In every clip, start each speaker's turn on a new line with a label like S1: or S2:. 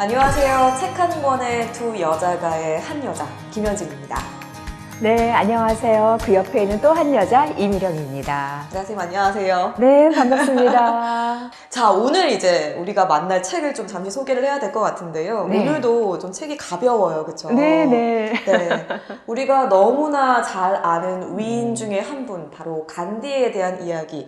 S1: 안녕하세요. 책 한 권의 두 여자가의 한 여자, 김현진입니다.
S2: 네, 안녕하세요. 그 옆에 있는 또 한 여자, 이미령입니다.
S1: 선생님 안녕하세요.
S2: 네, 반갑습니다.
S1: 자, 오늘 이제 우리가 만날 책을 좀 잠시 소개를 해야 될 것 같은데요.
S2: 네.
S1: 오늘도 좀 책이 가벼워요, 그렇죠?
S2: 네.
S1: 네. 우리가 너무나 잘 아는 위인 중에 한 분, 바로 간디에 대한 이야기.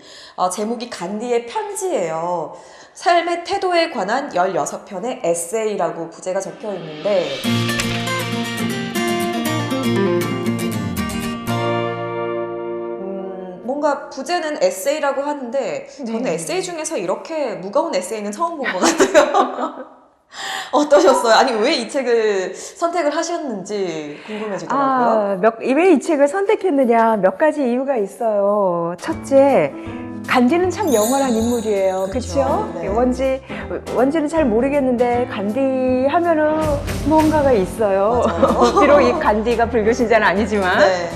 S1: 제목이 간디의 편지예요. 삶의 태도에 관한 16편의 에세이라고 부제가 적혀 있는데 뭔가 부제는 에세이라고 하는데 저는
S2: 네.
S1: 에세이 중에서 이렇게 무거운 에세이는 처음 본 것 같아요. 어떠셨어요? 아니 왜 이 책을 선택을 하셨는지 궁금해지더라고요.
S2: 왜 이 책을 선택했느냐, 몇 가지 이유가 있어요. 첫째, 간디는 참 영원한 인물이에요.
S1: 그쵸?
S2: 그렇죠?
S1: 네.
S2: 원지는 잘 모르겠는데 간디 하면은 뭔가가 있어요.
S1: 맞아요.
S2: 비록 이 간디가 불교 신자는 아니지만.
S1: 네.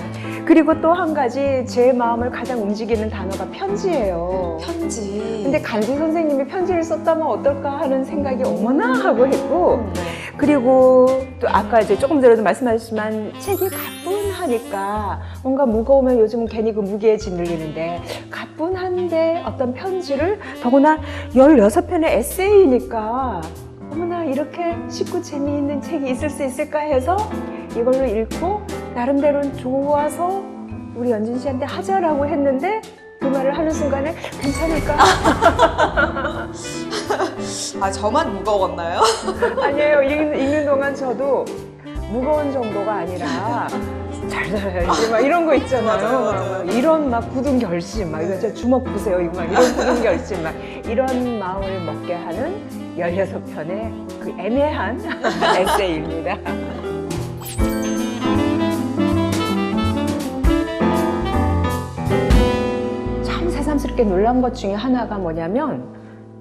S2: 그리고 또 한 가지 제 마음을 가장 움직이는 단어가 편지예요.
S1: 편지.
S2: 근데 간디 선생님이 편지를 썼다면 어떨까 하는 생각이 어머나 하고 했고,
S1: 네.
S2: 그리고 또 아까 이제 조금 전에도 말씀하셨지만 책이 가뿐하니까 뭔가 무거우면 요즘은 괜히 그 무게에 짓눌리는데 가뿐한데 어떤 편지를 더구나 16편의 에세이니까 어머나 이렇게 쉽고 재미있는 책이 있을 수 있을까 해서 이걸로 읽고 나름대로는 좋아서 우리 연진 씨한테 하자라고 했는데 그 말을 하는 순간에 괜찮을까?
S1: 아 저만 무거웠나요?
S2: 아니에요. 읽는 동안 저도 무거운 정도가 아니라 잘 살아야지 막 이런 거 있잖아요.
S1: 맞아요.
S2: 막 이런 막 굳은 결심 막 이거 진짜 주먹 보세요. 이거 막 이런 굳은 결심 막 이런 마음을 먹게 하는 16편의 그 애매한 에세이입니다. 참 새삼스럽게 놀란 것 중에 하나가 뭐냐면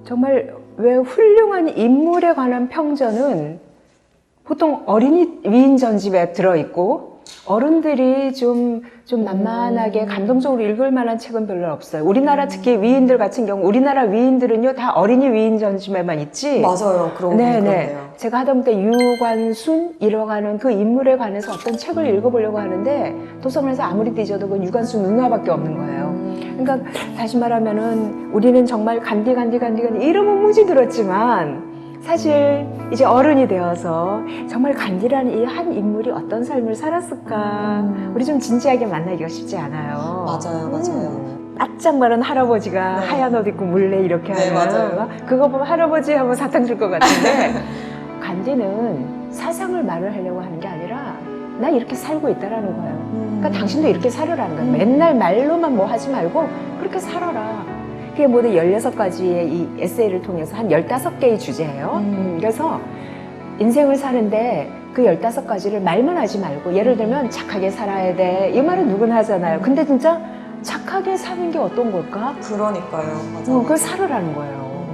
S2: 정말 왜 훌륭한 인물에 관한 평전은 보통 어린이 위인 전집에 들어있고 어른들이 좀 만만하게 감동적으로 읽을 만한 책은 별로 없어요. 우리나라 특히 위인들 같은 경우 우리나라 위인들은요 다 어린이 위인 전집에만 있지.
S1: 맞아요. 그러네요.
S2: 제가 하다 보니까 유관순 이뤄가는 그 인물에 관해서 어떤 책을 읽어보려고 하는데 도서관에서 아무리 뒤져도 그 유관순 누나밖에 없는 거예요. 그러니까 다시 말하면은 우리는 정말 간디 이름은 무지 들었지만 사실 이제 어른이 되어서 정말 간디라는 이 한 인물이 어떤 삶을 살았을까 우리 좀 진지하게 만나기가 쉽지 않아요.
S1: 맞아요.
S2: 바짝 마른 할아버지가
S1: 네.
S2: 하얀 옷 입고 몰래 이렇게
S1: 네,
S2: 하는
S1: 맞아요.
S2: 그거 보면 할아버지 하면 사탕 줄 것 같은데 간디는 사상을 말을 하려고 하는 게 아니라 나 이렇게 살고 있다라는 거예요. 그러니까 당신도 이렇게 살으라는 거예요. 맨날 말로만 뭐 하지 말고 그렇게 살아라. 그게 모두 16가지의 이 에세이를 통해서 한 15개의 주제예요. 그래서 인생을 사는데 그 15가지를 말만 하지 말고 예를 들면 착하게 살아야 돼. 이 말은 누구나 하잖아요. 근데 진짜 착하게 사는 게 어떤 걸까?
S1: 그러니까요. 맞아요.
S2: 그걸 살으라는 거예요.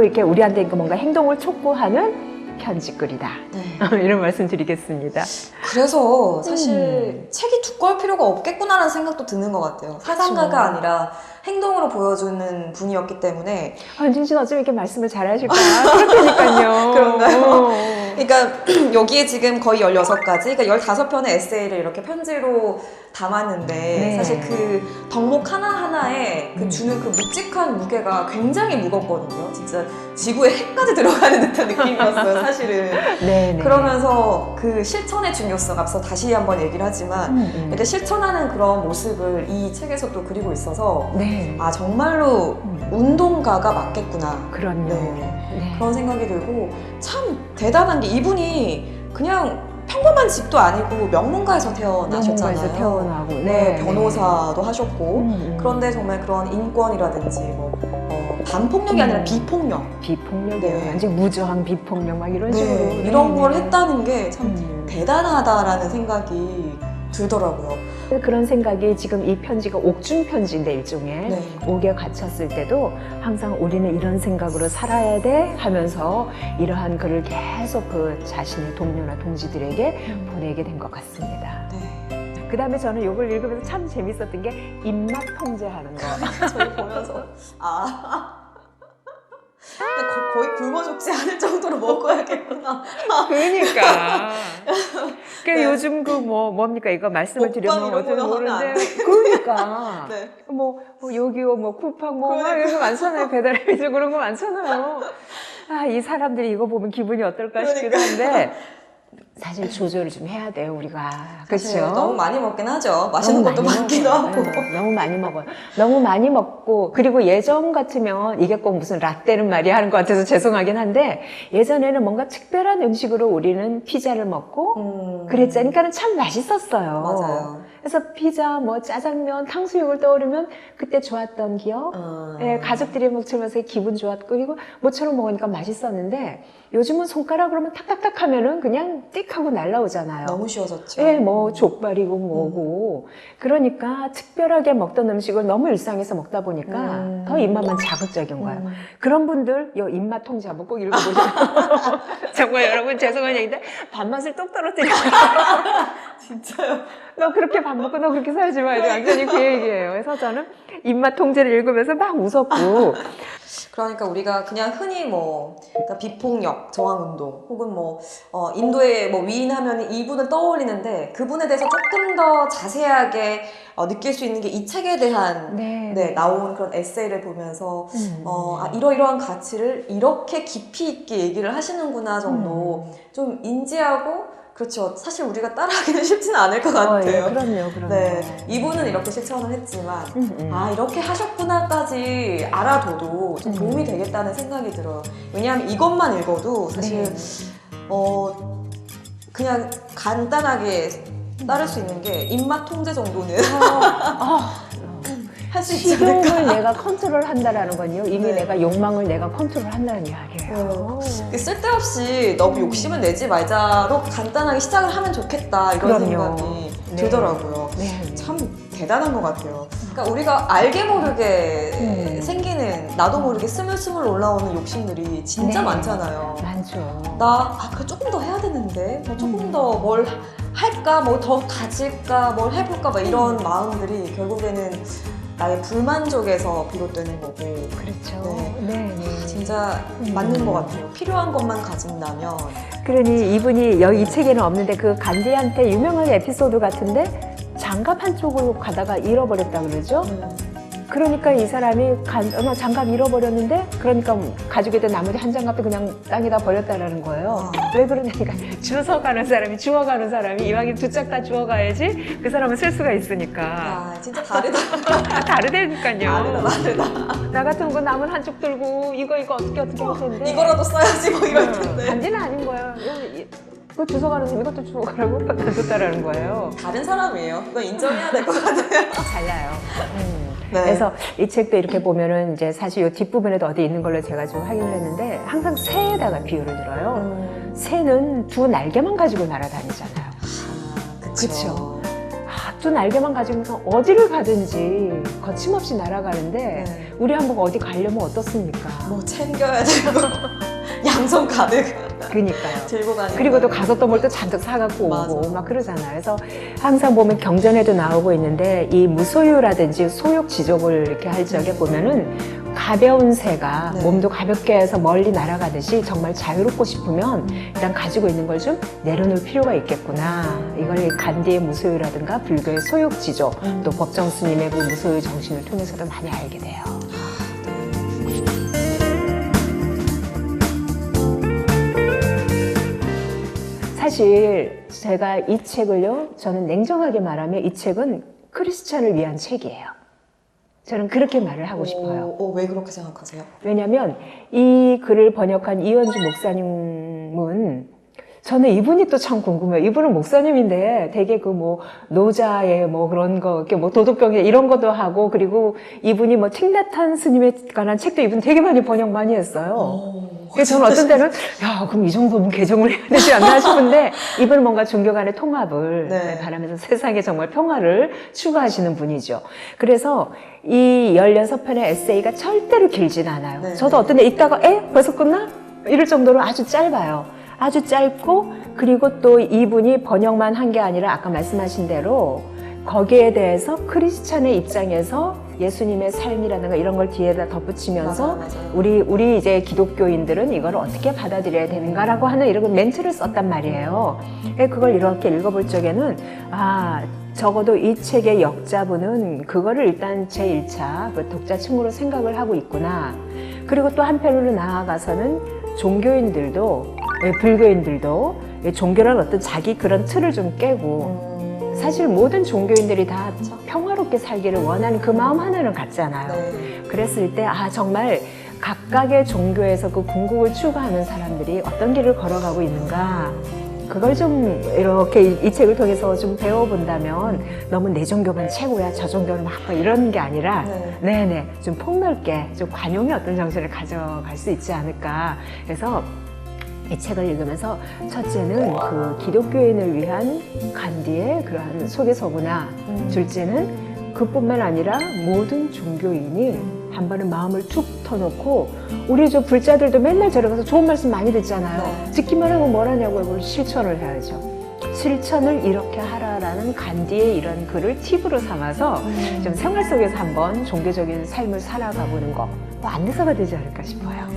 S2: 이렇게 우리한테 뭔가 행동을 촉구하는 편지글이다.
S1: 네.
S2: 이런 말씀 드리겠습니다.
S1: 그래서 사실 책이 두꺼울 필요가 없겠구나라는 생각도 드는 것 같아요. 사상가가 아니라 행동으로 보여주는 분이었기 때문에.
S2: 현진 씨는 어쩜 이렇게 말씀을 잘하실까? 그렇다니까요.
S1: 그런가요? 그러니까 여기에 지금 거의 16가지, 그러니까 15편의 에세이를 이렇게 편지로 담았는데
S2: 네.
S1: 사실 그 덕목 하나하나에 그 주는 그 묵직한 무게가 굉장히 무겁거든요. 진짜 지구에 해까지 들어가는 듯한 느낌이었어요, 사실은.
S2: 네.
S1: 그러면서 그 실천의 중요성, 앞서 다시 한번 얘기를 하지만 이렇게 실천하는 그런 모습을 이 책에서 또 그리고 있어서
S2: 네.
S1: 아 정말로 운동가가 맞겠구나.
S2: 그럼요.
S1: 네. 그런 생각이 들고 참 대단한 게 이분이 그냥 평범한 집도 아니고 명문가에서 태어나셨잖아요.
S2: 명문가에서 태어나고,
S1: 네, 변호사도 하셨고
S2: 그런데
S1: 그런데 정말 그런 인권이라든지 반폭력이 아니라 비폭력,
S2: 비폭력이에요.
S1: 네.
S2: 완전 무저항 비폭력 막 이런
S1: 네,
S2: 식으로
S1: 이런 걸 했다는 게 참
S2: 음.
S1: 대단하다라는 생각이 들더라고요.
S2: 그런 생각이 지금 이 편지가 옥중 편지인데 일종의
S1: 네.
S2: 옥에 갇혔을 때도 항상 우리는 이런 생각으로 살아야 돼 하면서 이러한 글을 계속 그 자신의 동료나 동지들에게 보내게 된 것 같습니다.
S1: 네.
S2: 그 다음에 저는 이걸 읽으면서 참 재밌었던 게 입맛 통제하는 거.
S1: 저희 보면서 거의 굶어 죽지 않을 정도로 먹어야겠구나.
S2: 그러니까.
S1: 네.
S2: 요즘 뭡니까? 이거 말씀을
S1: 먹방
S2: 드리면
S1: 이런
S2: 어떻게
S1: 거는 하면 안
S2: 모르는데. 그러니까.
S1: 네.
S2: 요기요, 쿠팡, 막
S1: 그러니까.
S2: 이런 거 많잖아요. 배달의미즈 그런 거 많잖아요. 이 사람들이 이거 보면 기분이 어떨까 싶기도
S1: 그러니까.
S2: 한데. 사실 조절을 좀 해야 돼요, 우리가.
S1: 사실
S2: 그렇죠?
S1: 너무 많이 먹긴 하죠. 맛있는 것도
S2: 너무 많이
S1: 많기도
S2: 먹어요.
S1: 하고.
S2: 너무 많이 먹어요. 너무 많이 먹고, 그리고 예전 같으면 이게 꼭 무슨 라떼는 말이야 하는 것 같아서 죄송하긴 한데, 예전에는 뭔가 특별한 음식으로 우리는 피자를 먹고, 그랬자니까는 참 맛있었어요.
S1: 맞아요.
S2: 그래서 피자, 짜장면, 탕수육을 떠오르면 그때 좋았던 기억, 예, 가족들이 먹으면서 기분 좋았고, 그리고 모처럼 먹으니까 맛있었는데, 요즘은 손가락으로 면 탁탁탁 하면은 그냥 띡 하고 날라오잖아요.
S1: 너무 쉬워졌죠.
S2: 예, 족발이고 뭐고. 그러니까 특별하게 먹던 음식을 너무 일상에서 먹다 보니까 더 입맛만 자극적인 거예요. 그런 분들, 입맛 통제 한번 꼭 읽어보세요. 정말 여러분 죄송한 얘기인데, 밥맛을 똑 떨어뜨려요.
S1: 진짜요?
S2: 너 그렇게 밥 먹고 너 그렇게 살지 말고 완전히 그 얘기예요. 그래서 저는 입맛 통제를 읽으면서 막 웃었고.
S1: 그러니까 우리가 그냥 흔히 그러니까 비폭력, 저항운동, 혹은 인도의 위인하면 이분을 떠올리는데 그분에 대해서 조금 더 자세하게 느낄 수 있는 게 이 책에 대한 나온 그런 에세이를 보면서 이러이러한 가치를 이렇게 깊이 있게 얘기를 하시는구나 정도 좀 인지하고 그렇죠. 사실 우리가 따라하기는 쉽지는 않을 것 같아요.
S2: 예, 그럼요.
S1: 네, 이분은 이렇게 실천을 했지만 이렇게 하셨구나까지 알아둬도 좀 도움이 되겠다는 생각이 들어요. 왜냐하면 이것만 읽어도 사실 그냥 간단하게 따를 수 있는 게 입맛 통제 정도는 할 수 있지 않을까.
S2: 식욕을 내가 컨트롤한다라는 건요. 이미
S1: 네.
S2: 내가 욕망을 내가 컨트롤한다는 이야기예요.
S1: 쓸데없이 너무 욕심을 내지 말자로 간단하게 시작을 하면 좋겠다 이런
S2: 그럼요.
S1: 생각이
S2: 네.
S1: 들더라고요.
S2: 네.
S1: 참 대단한 것 같아요. 그러니까 우리가 알게 모르게 생기는 나도 모르게 스물스물 올라오는 욕심들이 진짜
S2: 네.
S1: 많잖아요.
S2: 많죠.
S1: 그래 조금 더 해야 되는데 조금 더 뭘 할까, 더 가질까, 뭘 해볼까 막 이런 마음들이 결국에는 나의 불만족에서 비롯되는 거고.
S2: 그렇죠. 네.
S1: 진짜 맞는 것 같아요. 필요한 것만 가진다면.
S2: 그러니 이분이 이 책에는 없는데 그 간디한테 유명한 에피소드 같은데 장갑 한쪽을 가다가 잃어버렸다 그러죠. 그러니까 이 사람이 장갑 잃어버렸는데 그러니까 가지고 있던 나머지 한 장갑도 그냥 땅에다 버렸다라는 거예요. 왜 그러냐니까 주워가는 사람이 이왕이면 두 짝 다 주워가야지 그 사람은 쓸 수가 있으니까.
S1: 진짜 다르다.
S2: 다르다니까요.
S1: 다르다.
S2: 나 같은 거 남은 한쪽 들고 이거 어떻게 할 텐데.
S1: 이거라도 써야지 이럴 텐데.
S2: 간디는 아닌 거예요. 그거 주워가는 사람 이것도 주워가라고 던졌다라는 거예요.
S1: 다른 사람이에요. 이거 인정해야 될 것 같아요.
S2: 달라요.
S1: 네.
S2: 그래서 이 책도 이렇게 보면은 이제 사실 이 뒷부분에도 어디 있는 걸로 제가 좀 확인을 했는데 항상 새에다가 비유를 들어요. 새는 두 날개만 가지고 날아다니잖아요. 그쵸. 두 날개만 가지고서 어디를 가든지 거침없이 날아가는데 우리 한번 어디 가려면 어떻습니까?
S1: 챙겨야 되고 양손 가득
S2: 그러니까요.
S1: 들고 가니까.
S2: 그리고 또 가서 또 뭘 또 잔뜩 사갖고 오고 막 그러잖아요. 그래서 항상 보면 경전에도 나오고 있는데 이 무소유라든지 소욕지족을 이렇게 할 적에 보면은 가벼운 새가 몸도 가볍게 해서 멀리 날아가듯이 정말 자유롭고 싶으면 일단 가지고 있는 걸 좀 내려놓을 필요가 있겠구나. 이걸 간디의 무소유라든가 불교의 소욕지족 또 법정 스님의 그 무소유 정신을 통해서도 많이 알게 돼요. 사실 제가 이 책을요, 저는 냉정하게 말하면 이 책은 크리스찬을 위한 책이에요. 저는 그렇게 말을 하고 싶어요.
S1: 왜 그렇게 생각하세요?
S2: 왜냐하면 이 글을 번역한 이현주 목사님은 저는 이분이 또 참 궁금해요. 이분은 목사님인데 되게 노자의 그런 거, 이렇게 도덕경제 이런 것도 하고, 그리고 이분이 틱나탄 스님에 관한 책도 이분 되게 많이 번역 많이 했어요. 그래서 저는 어떤 때는, 그럼 이 정도면 개종을 해야 되지 않나 싶은데, 이분은 뭔가 종교 간의 통합을 바라면서 세상에 정말 평화를 추구하시는 분이죠. 그래서 이 16편의 에세이가 절대로 길진 않아요. 저도 어떤 때 읽다가, 벌써 끝나? 이럴 정도로 아주 짧아요. 아주 짧고, 그리고 또 이분이 번역만 한 게 아니라 아까 말씀하신 대로 거기에 대해서 크리스찬의 입장에서 예수님의 삶이라든가 이런 걸 뒤에다 덧붙이면서
S1: 맞아요.
S2: 우리 이제 기독교인들은 이걸 어떻게 받아들여야 되는가라고 하는 이런 멘트를 썼단 말이에요. 그걸 이렇게 읽어볼 적에는 적어도 이 책의 역자분은 그거를 일단 제1차 그 독자 친구로 생각을 하고 있구나. 그리고 또 한편으로 나아가서는 종교인들도 불교인들도 종교란 어떤 자기 그런 틀을 좀 깨고 사실 모든 종교인들이 다 평화롭게 살기를 원하는 그 마음 하나는 같잖아요.
S1: 네.
S2: 그랬을 때 정말 각각의 종교에서 그 궁극을 추구하는 사람들이 어떤 길을 걸어가고 있는가 그걸 좀 이렇게 이 책을 통해서 좀 배워본다면 너무 내 종교만 최고야 저 종교는 막 이런 게 아니라 네네 좀 폭넓게 좀 관용의 어떤 정신을 가져갈 수 있지 않을까. 그래서 이 책을 읽으면서 첫째는 그 기독교인을 위한 간디의 그러한 소개서구나. 둘째는 그뿐만 아니라 모든 종교인이 한 번은 마음을 툭 터놓고 우리 저 불자들도 맨날 저러가서 좋은 말씀 많이 듣잖아요. 듣기만 하고 뭘 하냐고 이걸 실천을 해야죠. 실천을 이렇게 하라라는 간디의 이런 글을 팁으로 삼아서 좀 생활 속에서 한번 종교적인 삶을 살아가보는 거 안내서가 되지 않을까 싶어요.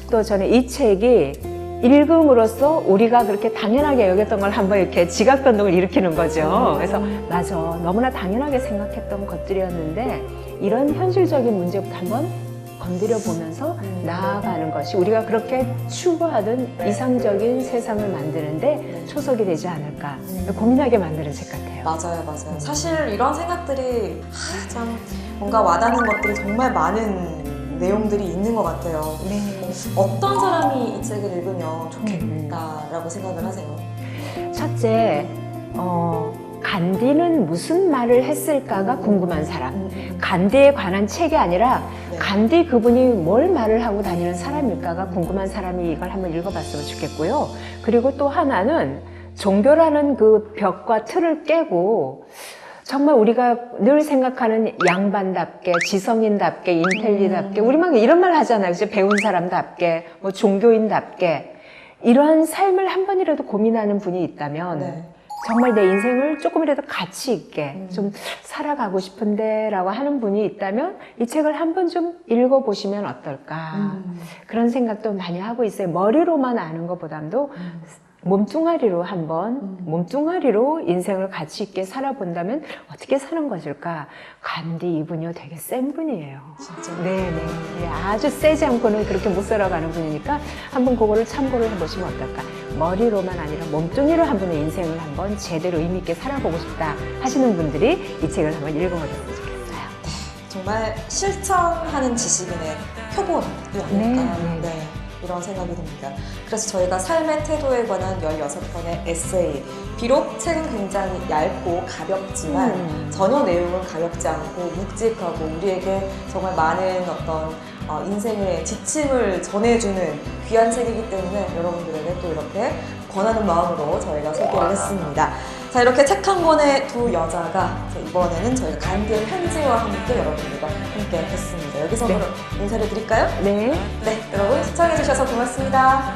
S2: 또 저는 이 책이 읽음으로써 우리가 그렇게 당연하게 여겼던 걸 한번 이렇게 지각 변동을 일으키는 거죠. 그래서 맞아, 너무나 당연하게 생각했던 것들이었는데 이런 현실적인 문제부터 한번 건드려 보면서 나아가는 것이 우리가 그렇게 추구하던 이상적인 세상을 만드는데 초석이 되지 않을까 고민하게 만드는 책 같아요.
S1: 맞아요. 사실 이런 생각들이 참 뭔가 와닿는 것들이 정말 많은 내용들이 있는 것 같아요.
S2: 네.
S1: 어떤 사람이 이 책을 읽으면 좋겠다라고 생각을 하세요?
S2: 첫째, 간디는 무슨 말을 했을까가 궁금한 사람. 간디에 관한 책이 아니라 간디 그분이 뭘 말을 하고 다니는 사람일까가 궁금한 사람이 이걸 한번 읽어봤으면 좋겠고요. 그리고 또 하나는 종교라는 그 벽과 틀을 깨고 정말 우리가 늘 생각하는 양반답게, 지성인답게, 인텔리답게, 우리 막 이런 말 하잖아요. 그죠? 배운 사람답게, 뭐 종교인답게. 이러한 삶을 한 번이라도 고민하는 분이 있다면 정말 내 인생을 조금이라도 가치 있게 좀 살아가고 싶은데 라고 하는 분이 있다면 이 책을 한번 좀 읽어보시면 어떨까. 그런 생각도 많이 하고 있어요. 머리로만 아는 것보다도 몸뚱아리로 한번 몸뚱아리로 인생을 가치 있게 살아본다면 어떻게 사는 것일까. 간디 이분이요 되게 센 분이에요.
S1: 진짜?
S2: 네네. 아주 세지 않고는 그렇게 못 살아가는 분이니까 한번 그거를 참고를 해보시면 어떨까. 머리로만 아니라 몸뚱이로 한 분의 인생을 한번 제대로 의미 있게 살아보고 싶다 하시는 분들이 이 책을 한번 읽어보셨으면 좋겠어요.
S1: 정말 실천하는 지식인의 표본이 아닐까. 네. 이런 생각이 듭니다. 그래서 저희가 삶의 태도에 관한 16편의 에세이, 비록 책은 굉장히 얇고 가볍지만 전혀 내용은 가볍지 않고 묵직하고 우리에게 정말 많은 어떤 인생의 지침을 전해주는 귀한 책이기 때문에 여러분들에게 또 이렇게 권하는 마음으로 저희가 소개를 했습니다. 자, 이렇게 책 한 권의 두 여자가 이번에는 저희가 간디의 편지와 함께 여러분들과 함께 했습니다. 여기서 그럼 인사를 드릴까요?
S2: 네.
S1: 네, 여러분 시청해주셔서 고맙습니다.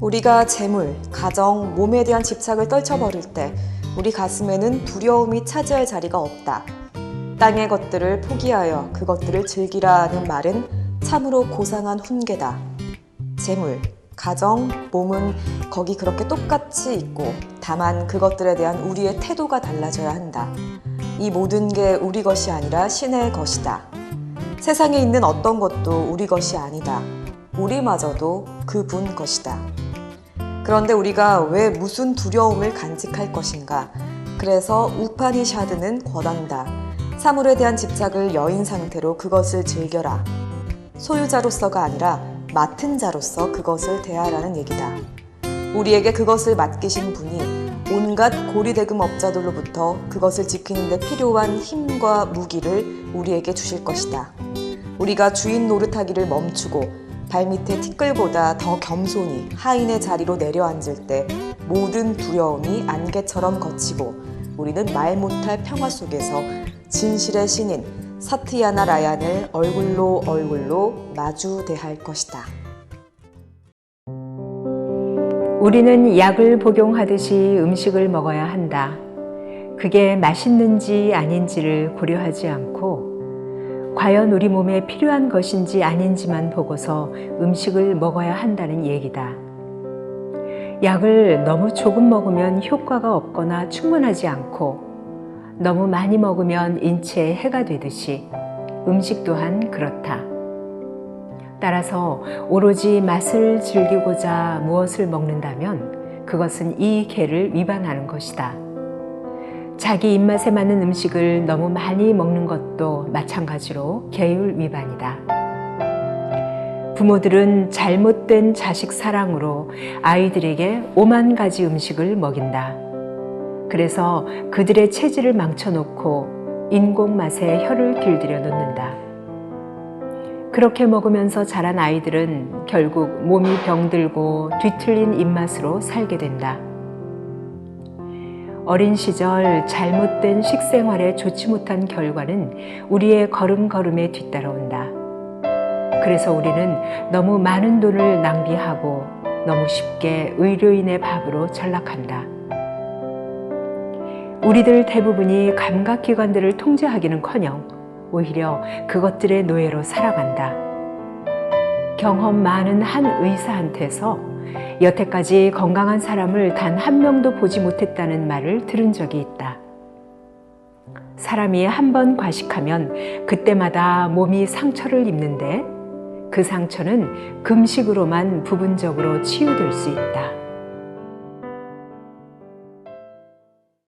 S1: 우리가 재물, 가정, 몸에 대한 집착을 떨쳐버릴 때 우리 가슴에는 두려움이 차지할 자리가 없다. 땅의 것들을 포기하여 그것들을 즐기라는 말은 참으로 고상한 훈계다. 재물, 가정, 몸은 거기 그렇게 똑같이 있고 다만 그것들에 대한 우리의 태도가 달라져야 한다. 이 모든 게 우리 것이 아니라 신의 것이다. 세상에 있는 어떤 것도 우리 것이 아니다. 우리마저도 그분 것이다. 그런데 우리가 왜 무슨 두려움을 간직할 것인가? 그래서 우파니샤드는 권한다. 사물에 대한 집착을 여인 상태로 그것을 즐겨라. 소유자로서가 아니라 맡은 자로서 그것을 대하라는 얘기다. 우리에게 그것을 맡기신 분이 온갖 고리대금 업자들로부터 그것을 지키는 데 필요한 힘과 무기를 우리에게 주실 것이다. 우리가 주인 노릇하기를 멈추고 발밑에 티끌보다 더 겸손히 하인의 자리로 내려앉을 때 모든 두려움이 안개처럼 걷히고 우리는 말 못할 평화 속에서 진실의 신인 사트야나 라얀을 얼굴로 마주 대할 것이다.
S2: 우리는 약을 복용하듯이 음식을 먹어야 한다. 그게 맛있는지 아닌지를 고려하지 않고 과연 우리 몸에 필요한 것인지 아닌지만 보고서 음식을 먹어야 한다는 얘기다. 약을 너무 조금 먹으면 효과가 없거나 충분하지 않고 너무 많이 먹으면 인체에 해가 되듯이 음식 또한 그렇다. 따라서 오로지 맛을 즐기고자 무엇을 먹는다면 그것은 이 계를 위반하는 것이다. 자기 입맛에 맞는 음식을 너무 많이 먹는 것도 마찬가지로 계율 위반이다. 부모들은 잘못된 자식 사랑으로 아이들에게 오만 가지 음식을 먹인다. 그래서 그들의 체질을 망쳐놓고 인공 맛에 혀를 길들여 놓는다. 그렇게 먹으면서 자란 아이들은 결국 몸이 병들고 뒤틀린 입맛으로 살게 된다. 어린 시절 잘못된 식생활에 좋지 못한 결과는 우리의 걸음걸음에 뒤따라온다. 그래서 우리는 너무 많은 돈을 낭비하고 너무 쉽게 의료인의 밥으로 전락한다. 우리들 대부분이 감각기관들을 통제하기는커녕 오히려 그것들의 노예로 살아간다. 경험 많은 한 의사한테서 여태까지 건강한 사람을 단 한 명도 보지 못했다는 말을 들은 적이 있다. 사람이 한 번 과식하면 그때마다 몸이 상처를 입는데 그 상처는 금식으로만 부분적으로 치유될 수 있다.